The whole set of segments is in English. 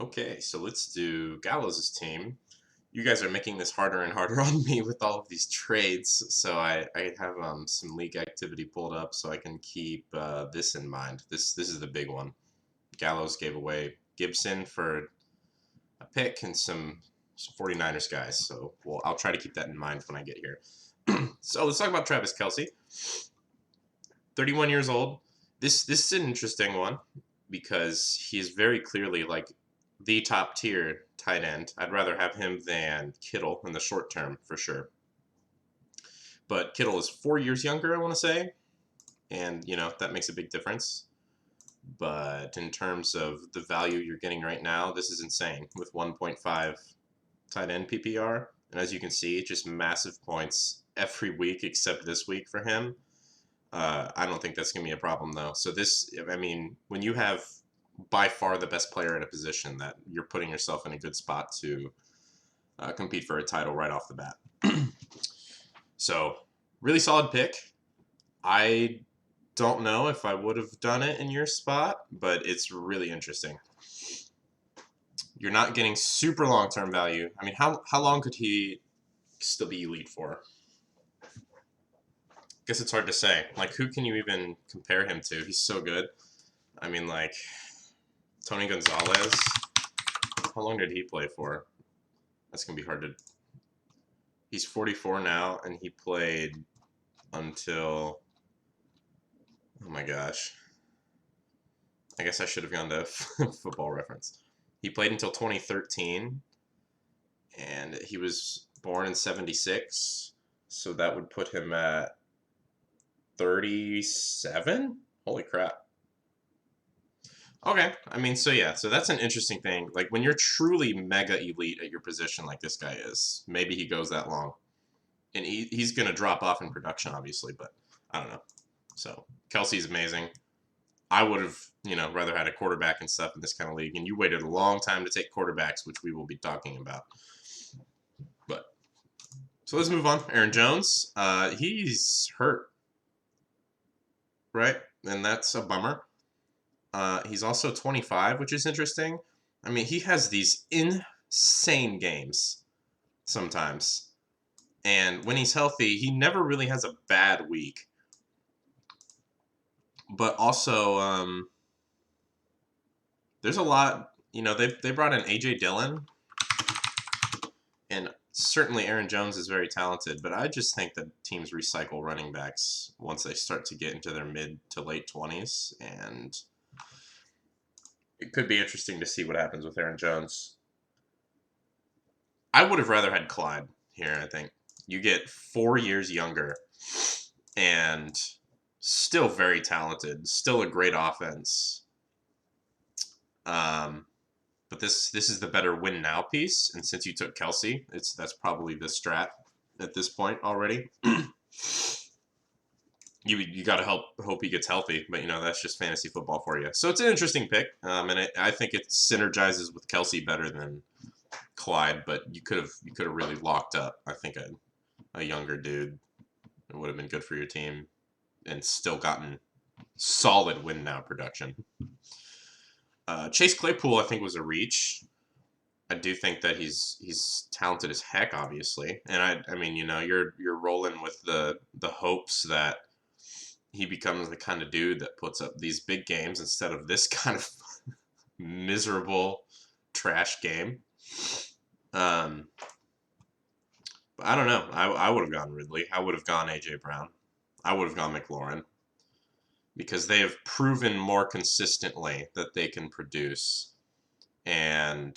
Okay, so let's do Gallows' team. You guys are making this harder and harder on me with all of these trades, so I have some league activity pulled up so I can keep this in mind. This is the big one. Gallows gave away Gibson for a pick and some 49ers guys, so I'll try to keep that in mind when I get here. So let's talk about Travis Kelce. 31 years old. This is an interesting one because he is very clearly like the top tier tight end. I'd rather have him than Kittle in the short term for sure. But Kittle is 4 years younger, I want to say, and that makes a big difference. But in terms of the value you're getting right now, this is insane with 1.5 tight end PPR, and as you can see, just massive points every week except this week for him. I don't think that's going to be a problem, though. So I mean, when you have by far the best player at a position, that you're putting yourself in a good spot to compete for a title right off the bat. So, really solid pick. I don't know if I would have done it in your spot, but it's really interesting. You're not getting super long-term value. I mean, how long could he still be elite for? Guess it's hard to say. Like, who can you even compare him to? He's so good. I mean, like, Tony Gonzalez. How long did he play for? That's going to be hard to... He's 44 now, and he played until... Oh my gosh. I guess I should have gone to Football Reference. He played until 2013, and he was born in 76, so that would put him at 37? Holy crap. Okay, I mean, so yeah, so that's an interesting thing. Like, when you're truly mega elite at your position like this guy is, maybe he goes that long. And he's going to drop off in production, obviously, but I don't know. So, Kelsey's amazing. I would have, rather had a quarterback and stuff in this kind of league, and you waited a long time to take quarterbacks, which we will be talking about. But, so let's move on. Aaron Jones, he's hurt, right? And that's a bummer. He's also 25, which is interesting. I mean, he has these insane games sometimes. And when he's healthy, he never really has a bad week. But also, there's a lot, they brought in A.J. Dillon. And certainly Aaron Jones is very talented, but I just think that teams recycle running backs once they start to get into their mid to late 20s. And it could be interesting to see what happens with Aaron Jones. I would have rather had Clyde here, I think. You get 4 years younger and still very talented, still a great offense. But this is the better win now piece, and since you took Kelce, that's probably the strat at this point already. You got to hope he gets healthy, but that's just fantasy football for you. So it's an interesting pick, and I think it synergizes with Kelce better than Clyde. But you could have really locked up, I think, a younger dude. It would have been good for your team, and still gotten solid win now production. Chase Claypool, I think, was a reach. I do think that he's talented as heck, obviously, and I mean, you're rolling with the hopes that he becomes the kind of dude that puts up these big games instead of this kind of miserable trash game. But I don't know. I would have gone Ridley. I would have gone A.J. Brown. I would have gone McLaurin. Because they have proven more consistently that they can produce. And,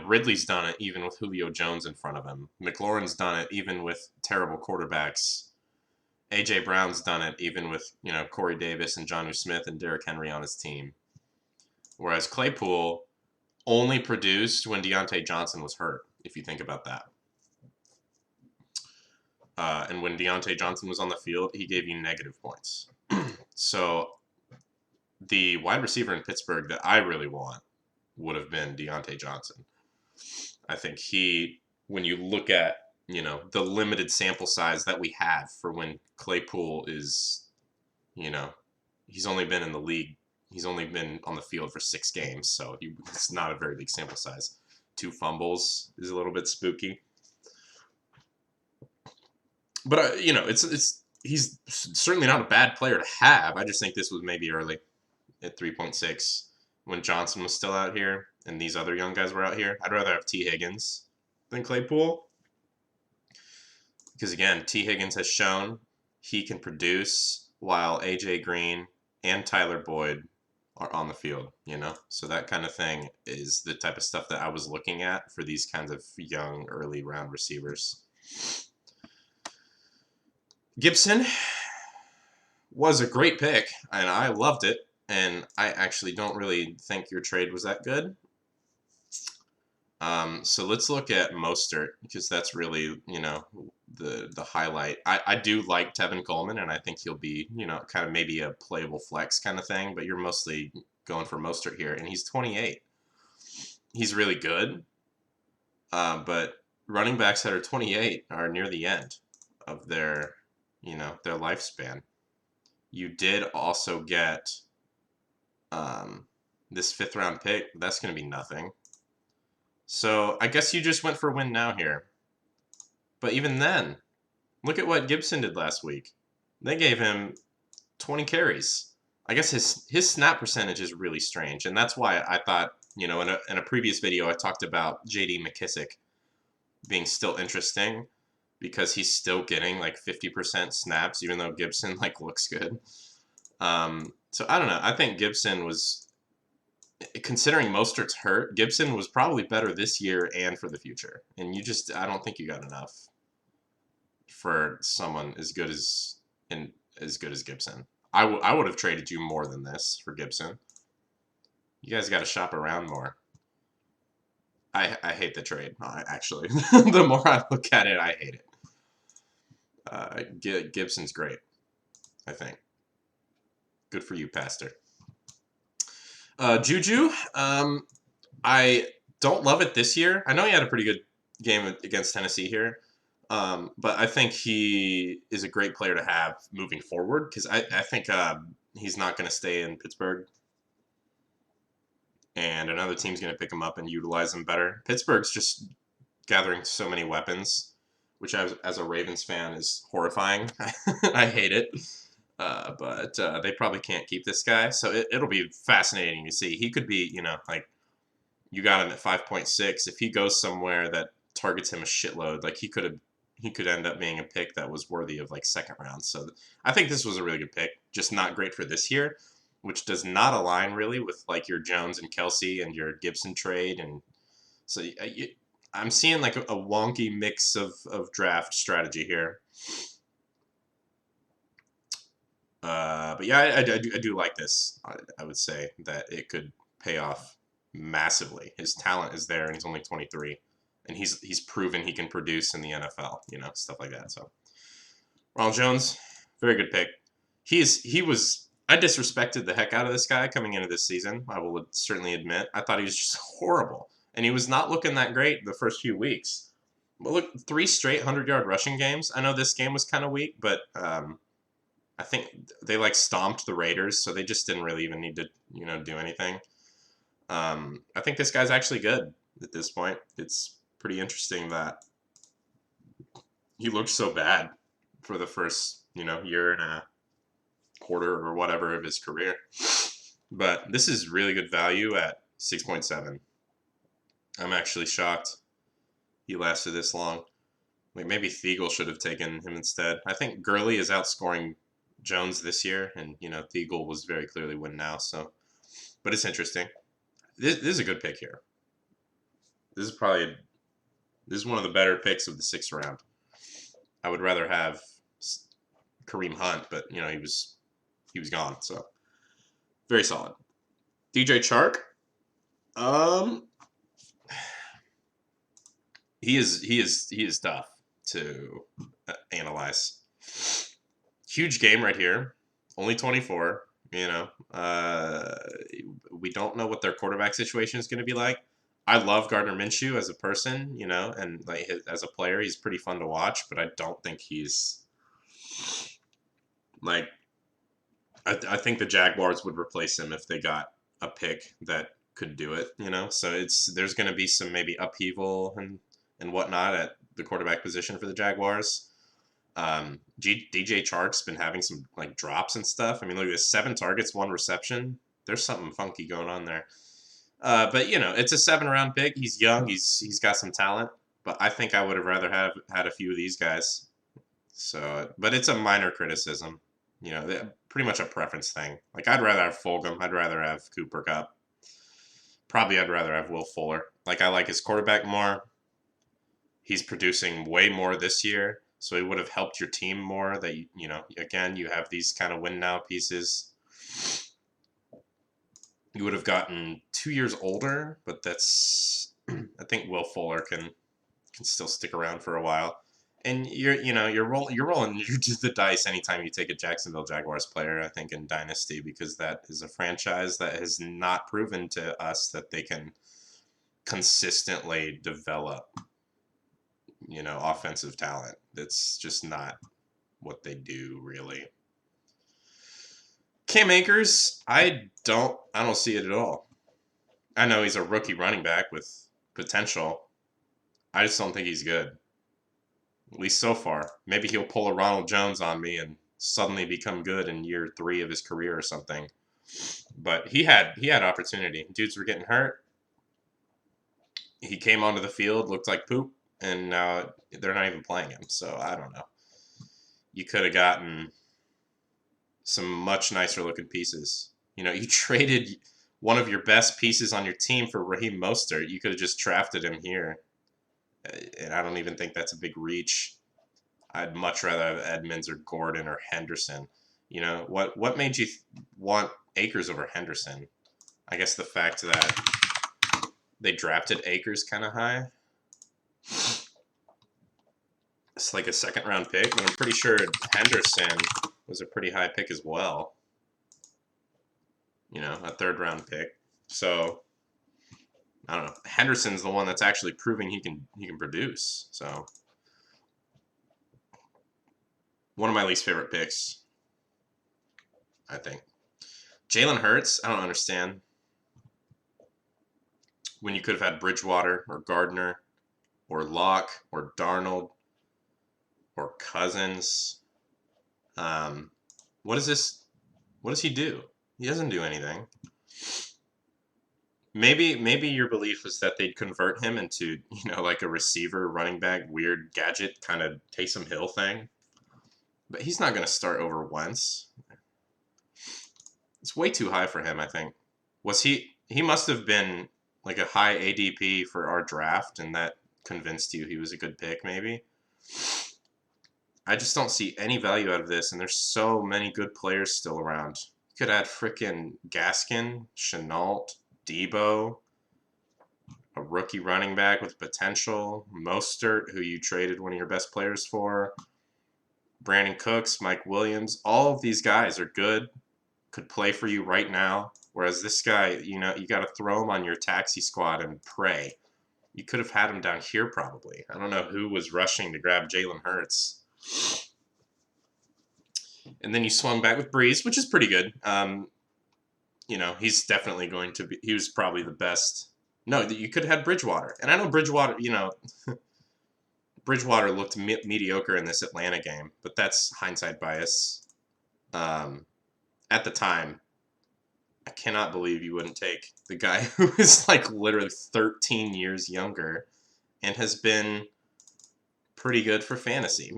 Ridley's done it even with Julio Jones in front of him. McLaurin's done it even with terrible quarterbacks. A.J. Brown's done it even with, Corey Davis and Jonnu Smith and Derrick Henry on his team. Whereas Claypool only produced when Deontay Johnson was hurt, if you think about that. And when Deontay Johnson was on the field, he gave you negative points. So the wide receiver in Pittsburgh that I really want would have been Deontay Johnson. I think when you look at, the limited sample size that we have for when Claypool is, he's only been in the league, he's only been on the field for 6 games, so it's not a very big sample size. 2 fumbles is a little bit spooky. But you know, he's certainly not a bad player to have. I just think this was maybe early at 3.6 when Johnson was still out here and these other young guys were out here. I'd rather have T. Higgins than Claypool because again, T. Higgins has shown he can produce while A.J. Green and Tyler Boyd are on the field, you know? So that kind of thing is the type of stuff that I was looking at for these kinds of young, early round receivers. Gibson was a great pick, and I loved it, and I actually don't really think your trade was that good. So let's look at Mostert, because that's really, you know, the highlight. I do like Tevin Coleman, and I think he'll be, you know, kind of maybe a playable flex kind of thing, but you're mostly going for Mostert here, and he's 28. He's really good, but running backs that are 28 are near the end of their, you know, their lifespan. You did also get this 5th round pick. That's going to be nothing. So I guess you just went for win now here. But even then, look at what Gibson did last week. They gave him 20 carries. I guess his snap percentage is really strange, and that's why I thought, you know, in a previous video I talked about J.D. McKissick being still interesting because he's still getting like 50% snaps, even though Gibson like looks good. So I don't know. I think Gibson was, considering Mostert's hurt, Gibson was probably better this year and for the future. And I don't think you got enough for someone as good as Gibson. I would have traded you more than this for Gibson. You guys got to shop around more. I hate the trade, actually. The more I look at it, I hate it. Gibson's great, I think. Good for you, Pastor. Juju, I don't love it this year. I know he had a pretty good game against Tennessee here, but I think he is a great player to have moving forward because I think he's not going to stay in Pittsburgh, and another team's going to pick him up and utilize him better. Pittsburgh's just gathering so many weapons, which as a Ravens fan is horrifying. I hate it. But they probably can't keep this guy, so it'll be fascinating to see. He could be, you know, like, you got him at 5.6. If he goes somewhere that targets him a shitload, like he could end up being a pick that was worthy of like 2nd round. So I think this was a really good pick, just not great for this year, which does not align really with like your Jones and Kelsey and your Gibson trade. And so I'm seeing like a wonky mix of draft strategy here. But yeah, I do like this. I would say that it could pay off massively. His talent is there, and he's only 23, and he's proven he can produce in the NFL. You know, stuff like that. So, Ronald Jones, very good pick. I disrespected the heck out of this guy coming into this season. I will certainly admit. I thought he was just horrible, and he was not looking that great the first few weeks. But look, 3 straight 100-yard rushing games. I know this game was kind of weak, but I think they like stomped the Raiders, so they just didn't really even need to, you know, do anything. I think this guy's actually good at this point. It's pretty interesting that he looked so bad for the first, you know, year and a quarter or whatever of his career. But this is really good value at 6.7. I'm actually shocked he lasted this long. Like maybe Thiegel should have taken him instead. I think Gurley is outscoring Jones this year, and you know Thiegel was very clearly win now. So, but it's interesting. This is a good pick here. This is one of the better picks of the 6th round. I would rather have Kareem Hunt, but you know he was gone. So very solid. DJ Chark. He is tough to analyze. Huge game right here. Only 24. You know, we don't know what their quarterback situation is going to be like. I love Gardner Minshew as a person, you know, and like as a player, he's pretty fun to watch. But I don't think he's like I think the Jaguars would replace him if they got a pick that could do it. So there's going to be some maybe upheaval and whatnot at the quarterback position for the Jaguars. DJ Chark's been having some like drops and stuff. I mean, look at this: 7 targets, 1 reception. There's something funky going on there. But it's a 7-round pick. He's young. He's got some talent. But I think I would have rather have had a few of these guys. So, but it's a minor criticism. Pretty much a preference thing. Like I'd rather have Fulgham. I'd rather have Cooper Kupp. Probably I'd rather have Will Fuller. Like I like his quarterback more. He's producing way more this year, so he would have helped your team more. That again, you have these kind of win now pieces. You would have gotten 2 years older, but that's I think Will Fuller can still stick around for a while. And you're rolling the dice anytime you take a Jacksonville Jaguars player, I think, in Dynasty, because that is a franchise that has not proven to us that they can consistently develop offensive talent. That's just not what they do, really. Cam Akers, I don't see it at all. I know he's a rookie running back with potential. I just don't think he's good. At least so far. Maybe he'll pull a Ronald Jones on me and suddenly become good in year 3 of his career or something. But he had opportunity. Dudes were getting hurt. He came onto the field, looked like poop, and now they're not even playing him. So I don't know. You could have gotten some much nicer looking pieces. You traded one of your best pieces on your team for Raheem Mostert. You could have just drafted him here. And I don't even think that's a big reach. I'd much rather have Edmonds or Gordon or Henderson. What made you want Akers over Henderson? I guess the fact that they drafted Akers kind of high. It's like a 2nd-round pick, but I'm pretty sure Henderson was a pretty high pick as well. A 3rd-round pick. So I don't know. Henderson's the one that's actually proving he can produce. So one of my least favorite picks, I think. Jalen Hurts, I don't understand. When you could have had Bridgewater or Gardner or Locke or Darnold or Cousins. What is this? What does he do? He doesn't do anything. Maybe your belief was that they'd convert him into, like a receiver, running back, weird gadget kind of Taysom Hill thing. But he's not going to start over Wentz. It's way too high for him, I think. He must have been like a high ADP for our draft, and that convinced you he was a good pick, maybe. I just don't see any value out of this, and there's so many good players still around. You could add frickin' Gaskin, Chenault, Debo, a rookie running back with potential, Mostert, who you traded one of your best players for, Brandon Cooks, Mike Williams. All of these guys are good, could play for you right now, whereas this guy, you got to throw him on your taxi squad and pray. You could have had him down here probably. I don't know who was rushing to grab Jalen Hurts. And then you swung back with Breeze, which is pretty good. He's definitely going to be. He was probably the best. No, you could have had Bridgewater, and I know Bridgewater. Bridgewater looked mediocre in this Atlanta game, but that's hindsight bias. At the time, I cannot believe you wouldn't take the guy who is like literally 13 years younger and has been pretty good for fantasy.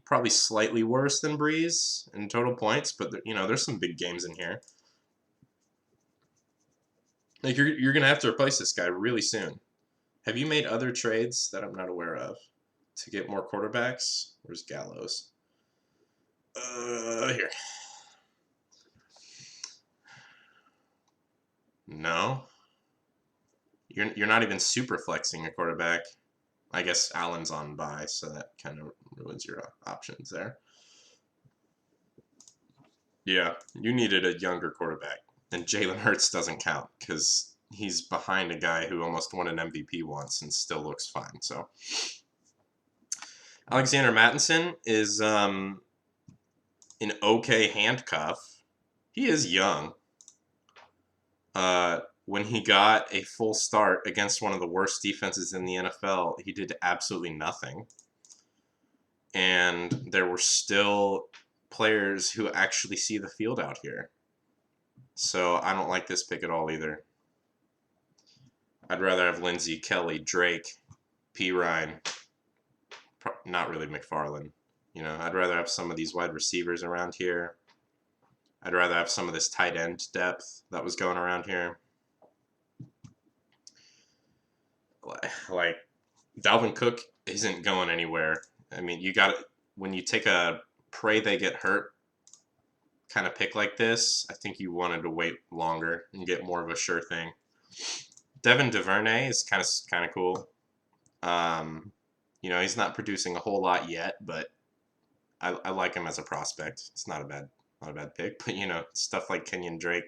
Probably slightly worse than Breeze in total points, but there's some big games in here. Like you're gonna have to replace this guy really soon. Have you made other trades that I'm not aware of to get more quarterbacks? Where's Gallows? Here. No. You're not even super flexing a quarterback. I guess Allen's on bye, so that kind of ruins your options there. Yeah, you needed a younger quarterback. And Jalen Hurts doesn't count because he's behind a guy who almost won an MVP once and still looks fine. So Alexander Mattison is an okay handcuff. He is young. When he got a full start against one of the worst defenses in the NFL, he did absolutely nothing. And there were still players who actually see the field out here. So I don't like this pick at all either. I'd rather have Lindsey, Kelly, Drake, P. Ryan, not really McFarland. You know, I'd rather have some of these wide receivers around here. I'd rather have some of this tight end depth that was going around here. Like, Dalvin Cook isn't going anywhere. I mean, you got when you take a pray they get hurt kind of pick like this, I think you wanted to wait longer and get more of a sure thing. Devin DuVernay is kind of cool. You know, he's not producing a whole lot yet, but I like him as a prospect. It's not a bad pick. But you know, stuff like Kenyon Drake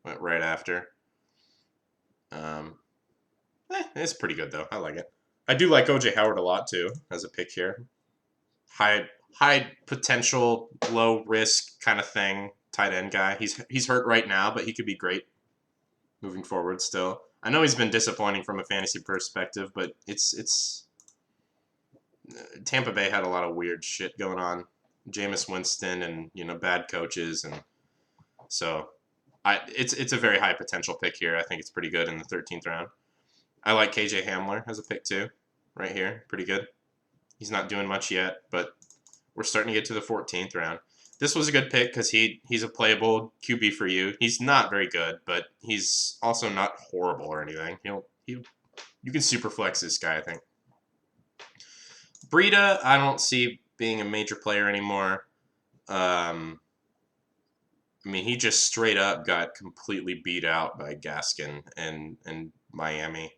went right after. It's pretty good though. I like it. I do like OJ Howard a lot too as a pick here. High potential, low risk kind of thing. Tight end guy. He's hurt right now, but he could be great moving forward still. I know he's been disappointing from a fantasy perspective, but it's Tampa Bay had a lot of weird shit going on. Jameis Winston and, you know, bad coaches, and so it's a very high potential pick here. I think it's pretty good in the 13th round. I like KJ Hamler as a pick too, right here. Pretty good. He's not doing much yet, but we're starting to get to the 14th round. This was a good pick because he's a playable QB for you. He's not very good, but he's also not horrible or anything. You can super flex this guy, I think. Breida, I don't see being a major player anymore. I mean, he just straight up got completely beat out by Gaskin and Miami.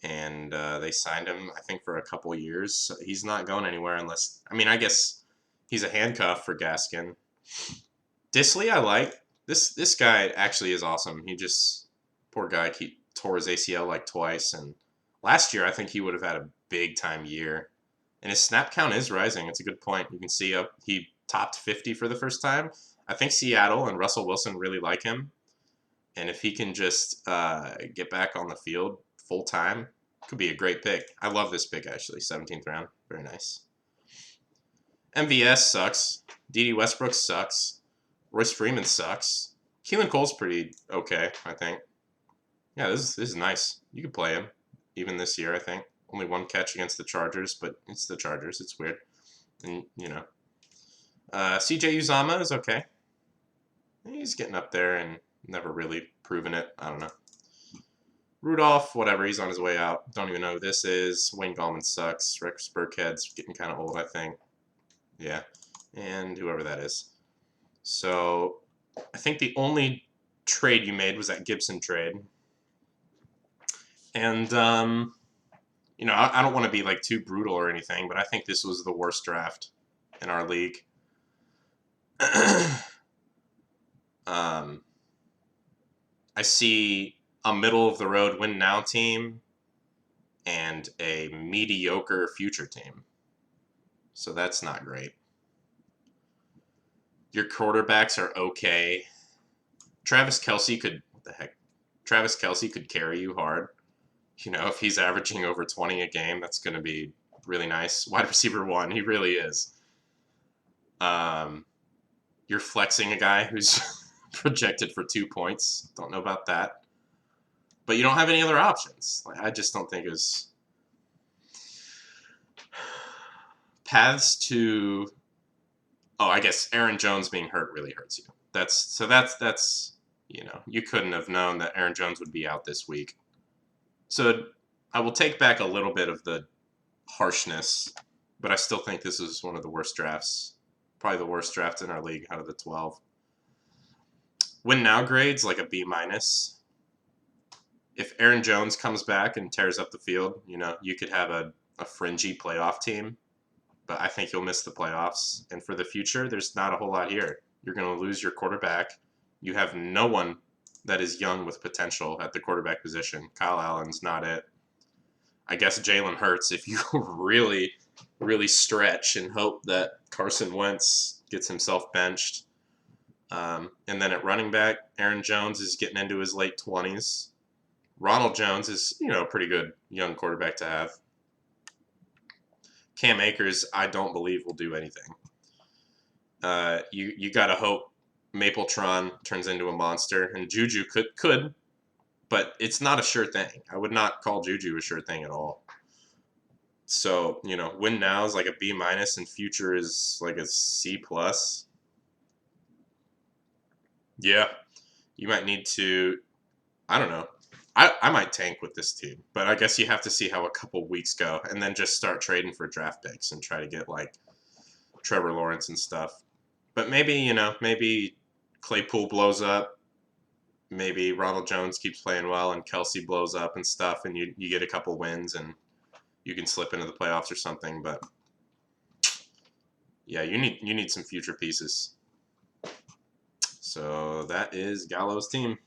And they signed him, I think, for a couple years. So he's not going anywhere unless... I mean, I guess he's a handcuff for Gaskin. Disley, I like. This guy actually is awesome. He just... Poor guy, he tore his ACL like twice. And last year, I think he would have had a big-time year. And his snap count is rising. It's a good point. You can see he topped 50 for the first time. I think Seattle and Russell Wilson really like him. And if he can just get back on the field full time, could be a great pick. I love this pick, actually. 17th round. Very nice. MVS sucks. D.D. Westbrook sucks. Royce Freeman sucks. Keelan Cole's pretty okay, I think. Yeah, this is nice. You could play him even this year, I think. Only one catch against the Chargers, but it's the Chargers. It's weird. And, you know. CJ Uzama is okay. He's getting up there and never really proven it. I don't know. Rudolph, whatever. He's on his way out. Don't even know who this is. Wayne Gallman sucks. Rex Burkhead's getting kind of old, I think. Yeah. And whoever that is. So, I think the only trade you made was that Gibson trade. And, you know, I don't want to be like too brutal or anything, but I think this was the worst draft in our league. I see a middle-of-the-road win-now team and a mediocre future team. So that's not great. Your quarterbacks are okay. Travis Kelce could... What the heck? Travis Kelce could carry you hard. You know, if he's averaging over 20 a game, that's going to be really nice. Wide receiver 1, he really is. You're flexing a guy who's projected for 2 points. Don't know about that. But you don't have any other options. Like, I just don't think it was... Paths to... Oh, I guess Aaron Jones being hurt really hurts you. That's you know, you couldn't have known that Aaron Jones would be out this week. So I will take back a little bit of the harshness, but I still think this is one of the worst drafts. Probably the worst draft in our league out of the 12. Win now grades like a B-. If Aaron Jones comes back and tears up the field, you know, you could have a fringy playoff team, but I think you'll miss the playoffs. And for the future, there's not a whole lot here. You're going to lose your quarterback. You have no one that is young with potential at the quarterback position. Kyle Allen's not it. I guess Jalen Hurts, if you really, really stretch and hope that Carson Wentz gets himself benched. And then at running back, Aaron Jones is getting into his late 20s. Ronald Jones is, a pretty good young quarterback to have. Cam Akers, I don't believe will do anything. You got to hope Mapletron turns into a monster, and Juju could, but it's not a sure thing. I would not call Juju a sure thing at all. So, win now is like a B minus, and future is like a C plus. Yeah, you might need to. I don't know. I might tank with this team, but I guess you have to see how a couple weeks go, and then just start trading for draft picks and try to get like Trevor Lawrence and stuff. But maybe Claypool blows up. Maybe Ronald Jones keeps playing well, and Kelsey blows up and stuff, and you get a couple wins, and you can slip into the playoffs or something. But yeah, you need some future pieces. So that is Gallows' team.